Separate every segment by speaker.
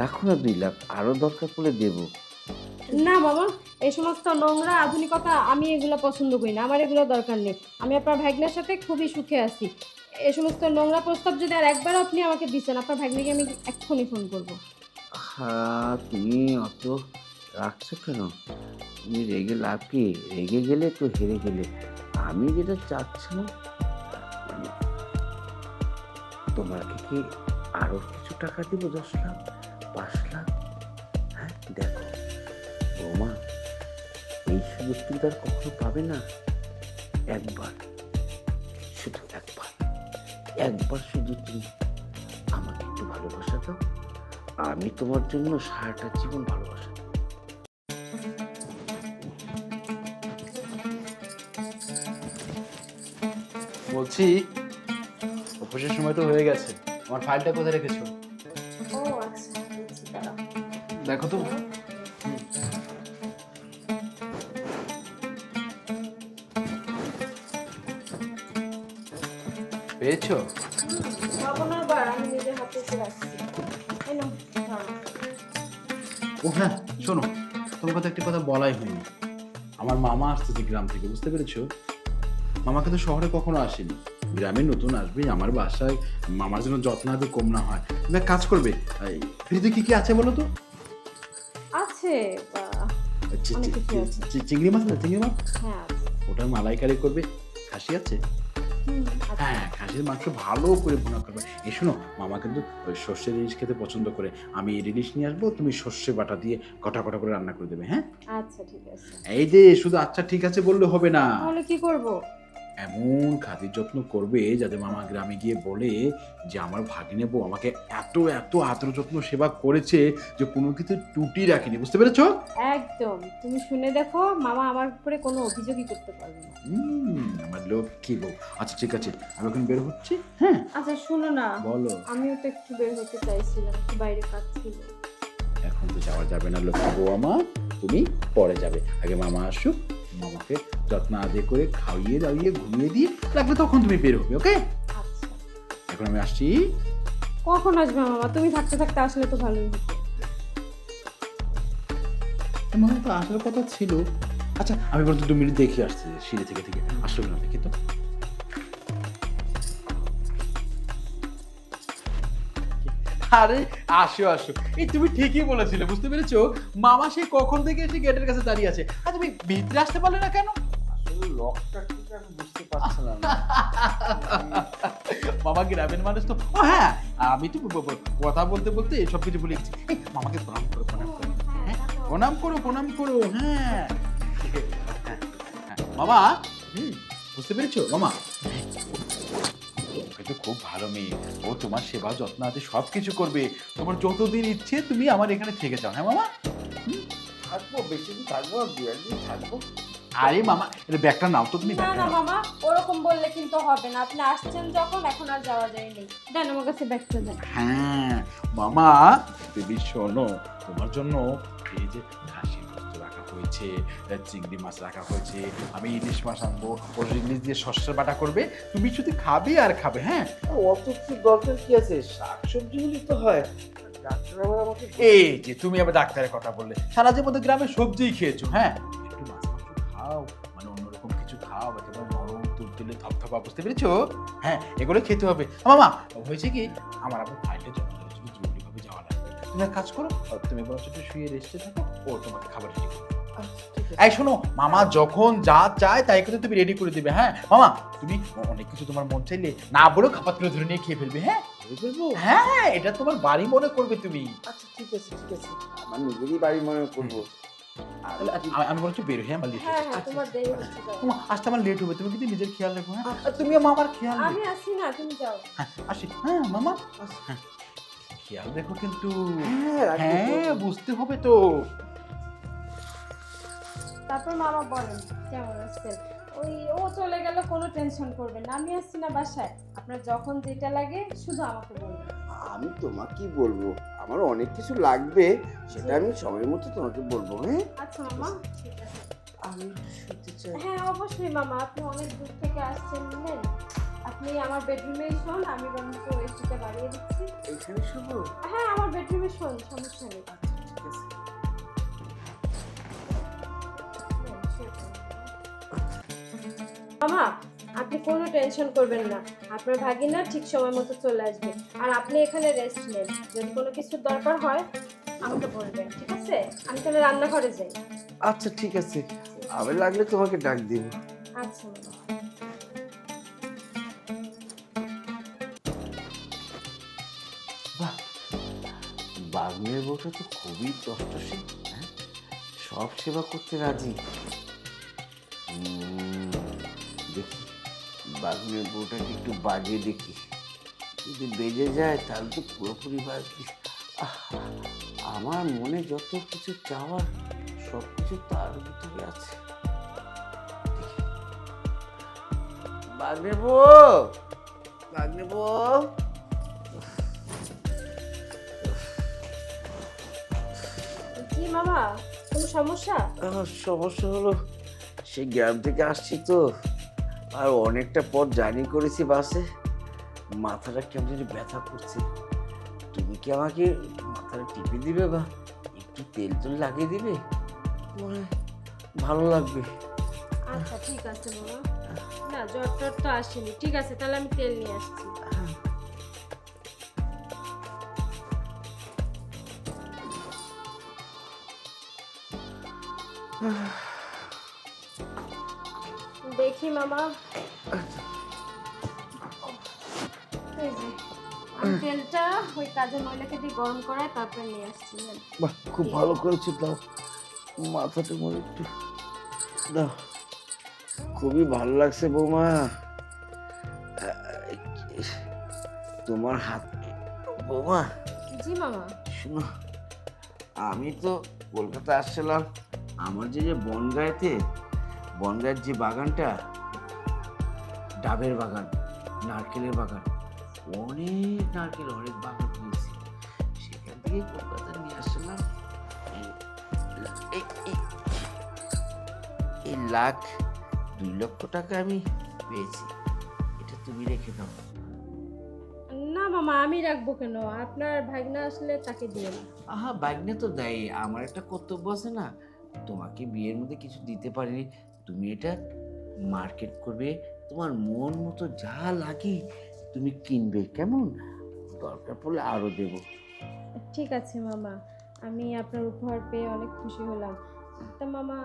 Speaker 1: রাখো না 2 লাখ, আরো দরকার পড়লে দেবো।
Speaker 2: না বাবা, এই সমস্ত নোংরা আধুনিকতা আমি এগুলো পছন্দ করি না, আমার এগুলো দরকার নেই। আমি আপনার ভাগ্নের সাথে খুবই সুখে আছি। এই সমস্ত নোংরা প্রস্তাব যদি আর একবার আপনি আমাকে দিচ্ছেন, আপনার ভাগ্নিকে আমি এক্ষুনি ফোন করবো।
Speaker 1: তুমি অত রাখছো কেন? তুমি রেগে লাভ কি? রেগে গেলে তো হেরে গেলে। আমি যেটা চাচ্ছিলাম, মানে তোমাকে কি আরো কিছু টাকা দিব, 10 লাখ, 5 লাখ। হ্যাঁ দেখো বৌমা, এই সুযোগ কিন্তু আর কখনো পাবে না। একবার, শুধু একবার, একবার শুধু তুমি আমাকে একটু ভালোবাসা দাও, আমি তোমার জন্য সারাটা জীবন ভালোবাসা দেব।
Speaker 3: বলছি, অফিসের সময় তো হয়ে গেছে, আমার ফাইলটা কোথায় রেখেছো?
Speaker 2: ও আচ্ছা, বুঝছি, দাঁড়াও।
Speaker 3: দেখো তো। পেয়েছো?
Speaker 2: ভাবনার বার আমি নিজের হাতে এসে রাখছি। এই নাও, ধরো।
Speaker 3: ও হ্যাঁ, শোনো, তোমার কথা একটি কথা বলাই হয়নি। আমার মামা আসতেছে গ্রাম থেকে, বুঝতে পেরেছো? মামাকে তো শহরে কখনো আসেনি, গ্রামে নতুন আসবে, আমার বাসায় মামার জন্য যত্নাদি কম না হয়। তুমি এক কাজ করবে, ফ্রিজে কি কি আছে বলো তো?
Speaker 2: আছে অনেক কিছু আছে।
Speaker 3: চিংড়ি মাছ না? চিংড়ি মাছ,
Speaker 2: হ্যাঁ আছে।
Speaker 3: ওটার মালাইকারি করবে। খাসি আছে?
Speaker 2: আচ্ছা।
Speaker 3: হ্যাঁ, খাসির মাংস ভালো করে ভুনা করবে। এই শোনো, মামা কিন্তু ওই সর্ষের ইলিশ খেতে পছন্দ করে। আমি ইলিশ নিয়ে আসবো, তুমি সর্ষে বাটা দিয়ে কটা কটা করে রান্না করে দেবে। হ্যাঁ
Speaker 2: আচ্ছা ঠিক আছে।
Speaker 3: এই যে শুধু আচ্ছা ঠিক আছে বললে হবে না,
Speaker 2: তাহলে কি করব?
Speaker 3: এমন খাতির যত্ন করবে যাতে মামা গ্রামে গিয়ে বলে যে আমার ভাগিনে বউ আমাকে এত এত আদর যত্ন সেবা করেছে যে কোনো কিছু ত্রুটি রাখিনি। বুঝতে পেরেছো?
Speaker 2: একদম, তুমি শুনে দেখো, মামা আমার উপরে কোনো অভিযোগই করতে পারবে না।
Speaker 3: আমার লোক কি বউ। আচ্ছা ঠিক আছে, আমি এখন বের হচ্ছি। হ্যাঁ
Speaker 2: আচ্ছা শোনো না,
Speaker 3: বলো।
Speaker 2: আমিও তো একটু বের হতে চাইছিলাম, একটু বাইরে কাজ ছিল।
Speaker 3: এখন তো যাওয়া যাবে না লক্ষ্মী বউ আমার, তুমি পরে যাবে। আগে মামা আসুক, মামাকে যত্ন আদে করে খাইয়ে দাইয়ে ঘুমিয়ে দিয়ে লাগলে তখন তুমি বের হবে। ওকে,
Speaker 2: আচ্ছা,
Speaker 3: এখন আমি আসছি।
Speaker 2: কখন আসবে মামা? তুমি থাকতে থাকতে আসলে তো ভালোই হতো।
Speaker 3: মামা তো আসার কথা ছিল। আচ্ছা আমি বলতে 2 মিনিট দেখে আসছি, সিঁড়ি থেকে থেকে আসলো না দেখি তো। আরে আসো আসো, এই তুমি ঠিকই বলেছিলে, বুঝতে পেরেছো? মামা সে কখন থেকে এসে গেটের কাছে দাঁড়িয়ে আছে, আর তুমি ভিতরে আসতে পারলে না কেন?
Speaker 1: আসলে লকটা ঠিক আমি বুঝতে পারছিলাম না।
Speaker 3: মামা গ্রামের মানুষ তো। ও হ্যাঁ, আমি তো কথা বলতে বলতে সব কিছু ভুলে গেছি। এই, মামাকে প্রণাম করো, প্রণাম করো। হ্যাঁ, প্রণাম করো, প্রণাম করো। হ্যাঁ হ্যাঁ, মামা। বুঝতে পেরেছো মামা? তো খুব ভালো মেয়ে, ও তোমার সেবা যত্ন আছে সব কিছু করবে। তোমার যতদিন ইচ্ছে তুমি আমার এখানে থেকে যাও। হ্যাঁ মামা?
Speaker 1: থাকবো, বেশি দিন থাকবো, 2 একদিন থাকবো।
Speaker 3: আরে মামা, এটা ব্যাগটা নাও তো তুমি।
Speaker 2: না না মামা, ওরকম বললে কিন্তু হবে না। আপনি আসছেন যখন, এখন আর যাওয়া যায়নি। দেন আমার কাছে ব্যাগটা দেন।
Speaker 3: হ্যাঁ মামা, তুমি শোনো, তোমার জন্য এই যে খাসির মাংস রাখা হয়েছে, চিংড়ি মাছ রাখা হয়েছে, আমি ইলিশ মাছ আনবো, ওর ইলিশ দিয়ে সর্ষে বাটা করবে, তুমি শুধু খাবে আর খাবে। হ্যাঁ
Speaker 1: অত কি দরকার কি আছে? শাকসবজি হলেই তো হয়। ডাক্তার আবার আমাকে
Speaker 3: এই যে তুমি আবার ডাক্তারের কথা বললে, সারা জীবন তো গ্রামে সবজিই খেয়েছো। হ্যাঁ একটু মাছ মাংস খাও, মানে অন্যরকম কিছু খাও, একেবারে নরম তুলতুলে থপথপা। বুঝতে পেরেছো? হ্যাঁ এগুলো খেতে হবে। মামা হয়েছে কি, আমার আবার ফ্লাইটে জমা দেওয়ার জন্য জরুরি ভাবে যাওয়া লাগবে। তুমি এক কাজ করো, তুমি বরঞ্চ একটু শুয়ে রেস্টে থাকো, ও তোমাকে খাবার রেডি করবে। এই শোনো, মামা যখন যা চায় তাই কিন্তু তুমি রেডি করে দিবে। হ্যাঁ মামা, তুমি অনেক কিছু তোমার মন চাইলে না বলেও খাবার তুলে ধরে নিয়ে খেয়ে ফেলবে। হ্যাঁ
Speaker 1: বলবো।
Speaker 3: হ্যাঁ, এটা তোমার বাড়ি মনে করবে তুমি।
Speaker 1: আচ্ছা ঠিক আছে, ঠিক আছে, আমার নিজেরই বাড়ি মনে করবো।
Speaker 3: তাহলে আমি বলছি বের হয়ে, আমার লেট
Speaker 2: হ্যাঁ
Speaker 3: হবে।
Speaker 2: হ্যাঁ, তোমার দেরি হচ্ছে যাও।
Speaker 3: আসতে আমার লেট হবে, তুমি কিন্তু নিজের খেয়াল রাখো। হ্যাঁ আর তুমিও মামার খেয়াল
Speaker 2: আমি
Speaker 3: রেখো।
Speaker 2: আসি না, তুমি যাও।
Speaker 3: হ্যাঁ আসি। হ্যাঁ মামা, হ্যাঁ, খেয়াল রেখো কিন্তু।
Speaker 1: হ্যাঁ রাখবো তো।
Speaker 3: হ্যাঁ বুঝতে হবে তো।
Speaker 2: তারপর মামা বলেন কেমন আছেন? ওই ও চলে গেল, কোনো টেনশন করবেন না, আমি আসছি না বাসায়। আপনার যখন যেটা লাগে শুধু আমাকে বলবেন।
Speaker 1: আমি তোমাকে কি বলবো, আমার অনেক কিছু লাগবে, সেটা আমি সময় মতো তোমাকে বলবো। হ্যাঁ
Speaker 2: আচ্ছা মামা, ঠিক আছে।
Speaker 1: আমি শুনতে চাই।
Speaker 2: হ্যাঁ অবশ্যই মামা, আপনি অনেক দূর থেকে আসছেন। নেন, আপনি আমার বেডরুমে শোন, আমি বরঞ্চ এসিটা বাড়িয়ে দিচ্ছি।
Speaker 1: এখানে শুভ।
Speaker 2: হ্যাঁ আমার বেডরুমে শোন, সমস্যা সমস্যা নেই।
Speaker 1: আচ্ছা ঠিক আছে।
Speaker 2: মামা, আপনি কোনো টেনশন করবেন না, আপনার ভাগিনা ঠিক সময় মতো চলে আসবে। আর আপনি এখানে রেস্ট নেন, যদি কোনো কিছুর দরকার হয় আমাকে বলবেন, ঠিক আছে? আমি তাহলে রান্নাঘরে যাই।
Speaker 1: আচ্ছা ঠিক আছে, আমি লাগলে তোমাকে ডাক দিব।
Speaker 2: আচ্ছা মামা।
Speaker 1: বাহ, বাগনের বউটা তো খুবই কষ্টশী, হ্যাঁ, সব সেবা করতে রাজি। দেখি বাগনের বউটাকে একটু বাজিয়ে দেখি, যদি বেজে যায় তাহলে তো পুরোপুরি বাজবি। আহ, আমার মনে যত কিছু চাওয়ার সব কিছু তার ভিতরে আছে। দেখি। বাগনের বউ, বাগনের বউ।
Speaker 2: কি মামা, কোনো সমস্যা?
Speaker 1: আমার সমস্যা হলো সেই গ্রাম থেকে আসছি তো, আর অনেকটা পথ জার্নি করেছি বাসে, মাথাটা কেমন জানি ব্যথা করছে। তুমি কি আমাকে মাথাটা টিপে দিবে বা একটু তেল তেল লাগিয়ে দিবে? মনে হয় ভালো লাগবে।
Speaker 2: আচ্ছা ঠিক আছে মামা। না, জ্বর টর তো আসেনি, ঠিক আছে, তাহলে আমি তেল নিয়ে আসছি। দেখি মামা, এই যে, আমি তেলটা ওই কাজের মহিলাকে দিয়ে গরম করায় তারপরে নিয়ে আসছি। নেন।
Speaker 1: বাহ, খুব ভালো করেছো, দাও মাথাটা মনে একটু দাও। খুবই ভালো লাগছে বৌমা, তোমার হাত। বৌমা
Speaker 2: জি মামা।
Speaker 1: শোনো, আমি তো কলকাতা আসছিলাম, আমার যে যে বনগাঁয়ের যে বাগানটা, ডাবের বাগান, নারকেলের বাগান, অনেক নারকেল, অনেক বাগান হয়েছে, সেখান থেকে কলকাতা নিয়ে আসছিলাম। এই লাখ 2 লক্ষ টাকা আমি পেয়েছি, এটা তুমি রেখে দাও।
Speaker 2: না মামা, আমি রাখবো কেন? আপনার ভাগনা আসলে তাকে দিয়ে না।
Speaker 1: আহা, বাইকনে তো দেয়, আমার একটা কর্তব্য আছে না, তোমাকে বিয়ের মধ্যে কিছু দিতে পারিনি, তুমি এটা মার্কেট করবে, তোমার মন মতো যা লাগে তুমি কিনবে, কেমন? দরকার পড়লে আরো দেবো।
Speaker 2: ঠিক আছে মামা, আমি আপনার উপহার পেয়ে অনেক খুশি হলাম। তা মামা,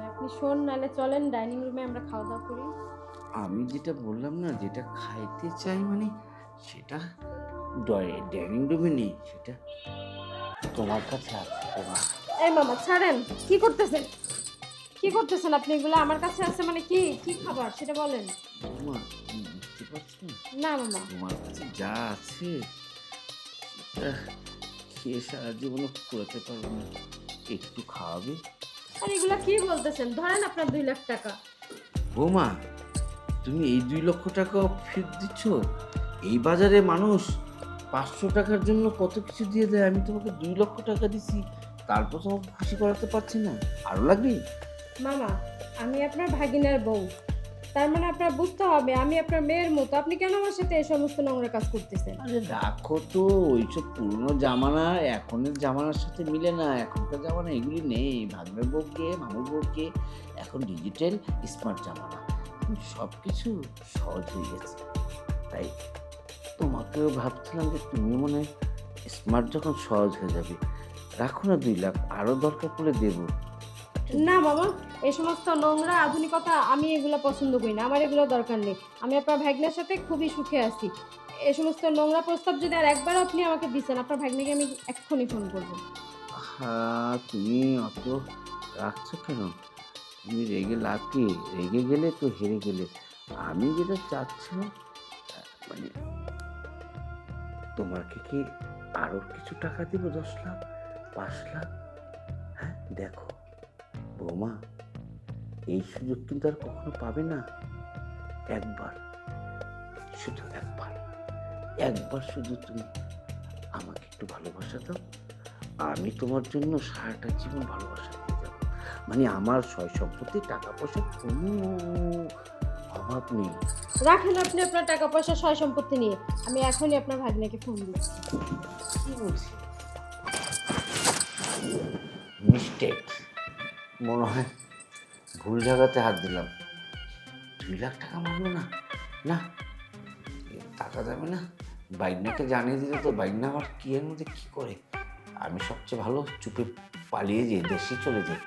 Speaker 2: আপনি শোন, নাহলে চলেন ডাইনিং রুমে আমরা খাওয়া দাওয়া করি।
Speaker 1: আমি যেটা বললাম না, যেটা খাইতে চাই মানে সেটা ডাইনিং রুমে নেই, সেটা তোমার কাছে আছে। তোমার
Speaker 2: এই মামা ছাড়েন, কি করতেছেন? কি করতেছেন আপনি? এগুলো আমার কাছে আছে মানে কি কি খাবার সেটা বলেন।
Speaker 1: বৌমা, তুমি বুঝতে পারছো
Speaker 2: না মামা।
Speaker 1: তোমার কাছে যা আছে সেটা খেয়ে সারা জীবনে ফুরাতে পারবো না, একটু খাওয়াবে?
Speaker 2: আর এগুলা কি বলতেছেন? ধরেন আপনার 2 লাখ টাকা।
Speaker 1: বৌমা, তুমি এই 2 লক্ষ টাকা ফেরত দিচ্ছ? এই বাজারে মানুষ 500 টাকার জন্য কত কিছু দিয়ে দেয়, আমি তোমাকে 2 লক্ষ টাকা দিছি, তারপর তোমাকে খুশি করাতে পারছি না, আরো লাগবে?
Speaker 2: মামা, আমি আপনার ভাগিনার বউ, তার মানে আপনার বুঝতে হবে আমি আপনার মেয়ের মতো। আপনি কেন আমার সাথে এই সমস্ত নোংরা কাজ করতেছেন?
Speaker 1: আরে রাখো তো, ওইসব পুরনো জামানা এখনের জামানার সাথে মিলে না, এখনকার জামানা এগুলি নেই, ভাগ্নের বউকে মামুর বউকে, এখন ডিজিটাল স্মার্ট জামানা, সব কিছু সহজ হয়ে গেছে। তাই তোমাকেও ভাবছিলাম যে তুমি মনে হয় স্মার্ট যখন সহজ হয়ে যাবে, রাখো না 2 লাখ, আরো দরকার পড়লে দেবো।
Speaker 2: না মামা, এই সমস্ত নোংরা আধুনিকতা আমি এগুলো পছন্দ করি না, আমার এগুলো দরকার নেই। আমি আপনার ভাগ্নের সাথে খুবই সুখে আছি। এই সমস্ত নোংরা প্রস্তাব যদি আর একবার আপনি আমাকে দিচ্ছেন, আপনার ভাগ্নিকে আমি এক্ষুনি ফোন করবো।
Speaker 1: হ্যাঁ, তুমি অত রাখছো কেন? তুমি রেগে লাভ কি? রেগে গেলে তো হেরে গেলে। আমি যেটা চাচ্ছিলাম মানে তোমাকে কি আরো কিছু টাকা দিব, 10 লাখ, 5 লাখ? হ্যাঁ দেখো বৌমা, এই সুযোগ কিন্তু আর কখনো পাবে না। একবার, শুধু একবার শুধু তুমি আমাকে একটু ভালোবাসা দাও, আমি তোমার জন্য সারাটা জীবন ভালোবাসা দিয়ে যাবো। মানে আমার সয় সম্পত্তি, টাকা পয়সা কোনো অভাব নেই।
Speaker 2: রাখেন আপনি আপনার টাকা পয়সা সয় সম্পত্তি নিয়ে, আমি এখনই আপনার ভাগ্নিকে ফোন দিচ্ছি।
Speaker 1: কি বলছি? মিস্টেক, মনে হয় ভুল জায়গাতে হাত দিলাম। 2 লাখ টাকা মারলো না, না এ টাকা যাবে না। বাইনাকে জানিয়ে দিলে তো বাইনা আবার কি এর মধ্যে কি করে। আমি সবচেয়ে ভালো চুপে পালিয়ে যাই, দেশে চলে যাই।